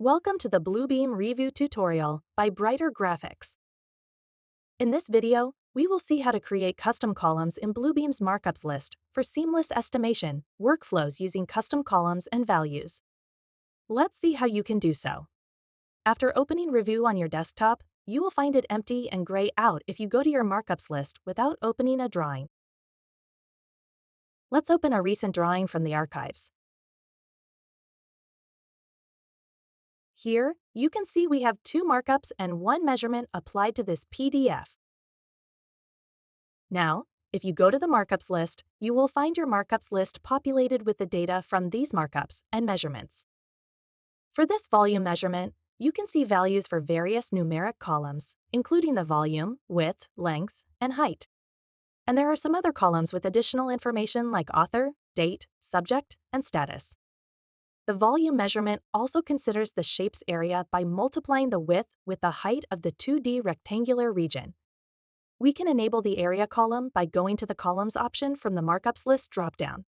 Welcome to the Bluebeam Revu tutorial by Brighter Graphics. In this video, we will see how to create custom columns in Bluebeam's Markups List for seamless estimation workflows using custom columns and values. Let's see how you can do so. After opening Revu on your desktop, you will find it empty and gray out if you go to your Markups List without opening a drawing. Let's open a recent drawing from the archives. Here, you can see we have 2 markups and 1 measurement applied to this PDF. Now, if you go to the Markups list, you will find your Markups list populated with the data from these markups and measurements. For this volume measurement, you can see values for various numeric columns, including the volume, width, length, and height. And there are some other columns with additional information like author, date, subject, and status. The volume measurement also considers the shape's area by multiplying the width with the height of the 2D rectangular region. We can enable the area column by going to the Columns option from the Markups List dropdown.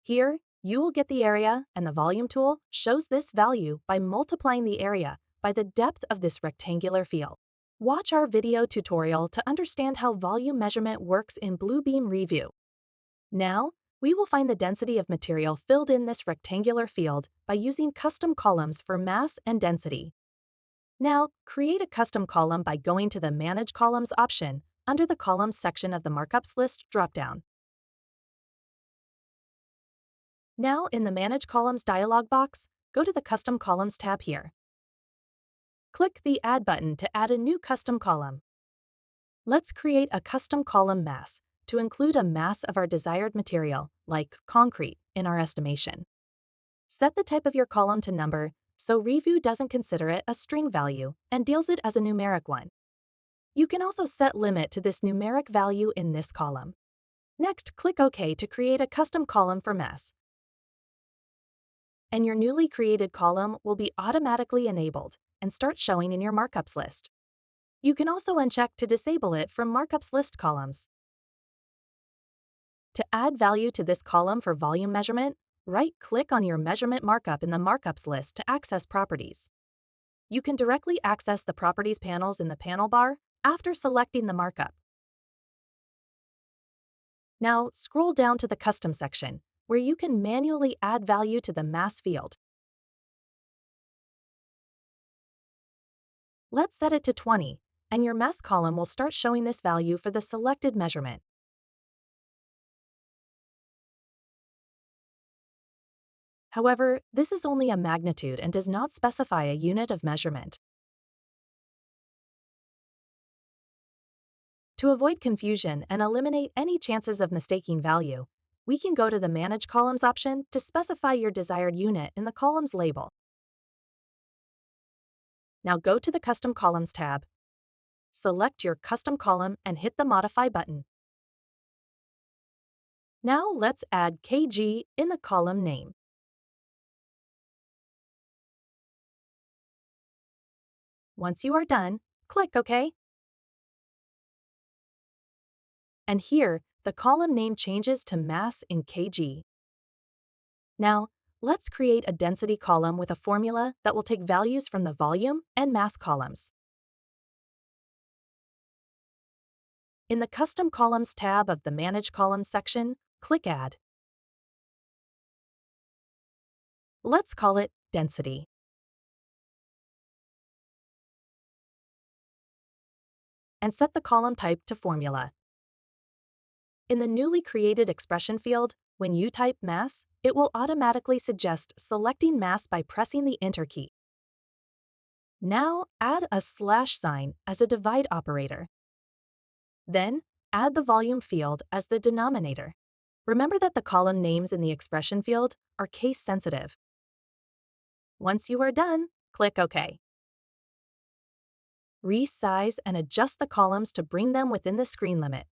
Here, you will get the area, and the Volume tool shows this value by multiplying the area by the depth of this rectangular field. Watch our video tutorial to understand how volume measurement works in Bluebeam Revu. Now, we will find the density of material filled in this rectangular field by using custom columns for mass and density. Now, create a custom column by going to the Manage Columns option under the Columns section of the Markups List dropdown. Now, in the Manage Columns dialog box, go to the Custom Columns tab here. Click the Add button to add a new custom column. Let's create a custom column mass to include a mass of our desired material, like concrete, in our estimation. Set the type of your column to number so Revu doesn't consider it a string value and deals it as a numeric one. You can also set limit to this numeric value in this column. Next, click OK to create a custom column for mass. And your newly created column will be automatically enabled and start showing in your Markups list. You can also uncheck to disable it from Markups List columns. To add value to this column for volume measurement, right-click on your measurement markup in the Markups list to access properties. You can directly access the properties panels in the panel bar after selecting the markup. Now, scroll down to the Custom section, where you can manually add value to the mass field. Let's set it to 20, and your mass column will start showing this value for the selected measurement. However, this is only a magnitude and does not specify a unit of measurement. To avoid confusion and eliminate any chances of mistaking value, we can go to the Manage Columns option to specify your desired unit in the column's label. Now go to the Custom Columns tab. Select your custom column and hit the Modify button. Now let's add kg in the column name. Once you are done, click OK. And here, the column name changes to mass in kg. Now, let's create a density column with a formula that will take values from the volume and mass columns. In the Custom Columns tab of the Manage Columns section, click Add. Let's call it Density. And set the column type to Formula. In the newly created expression field, when you type mass, it will automatically suggest selecting mass by pressing the Enter key. Now, add a slash sign as a divide operator. Then, add the volume field as the denominator. Remember that the column names in the expression field are case-sensitive. Once you are done, click OK. Resize and adjust the columns to bring them within the screen limit.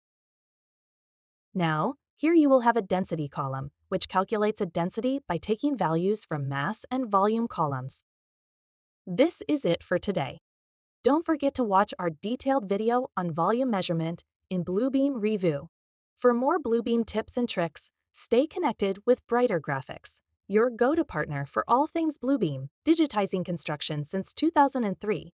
Now, here you will have a density column, which calculates a density by taking values from mass and volume columns. This is it for today. Don't forget to watch our detailed video on volume measurement in Bluebeam Revu. For more Bluebeam tips and tricks, stay connected with Brighter Graphics. your go-to partner for all things Bluebeam, digitizing construction since 2003.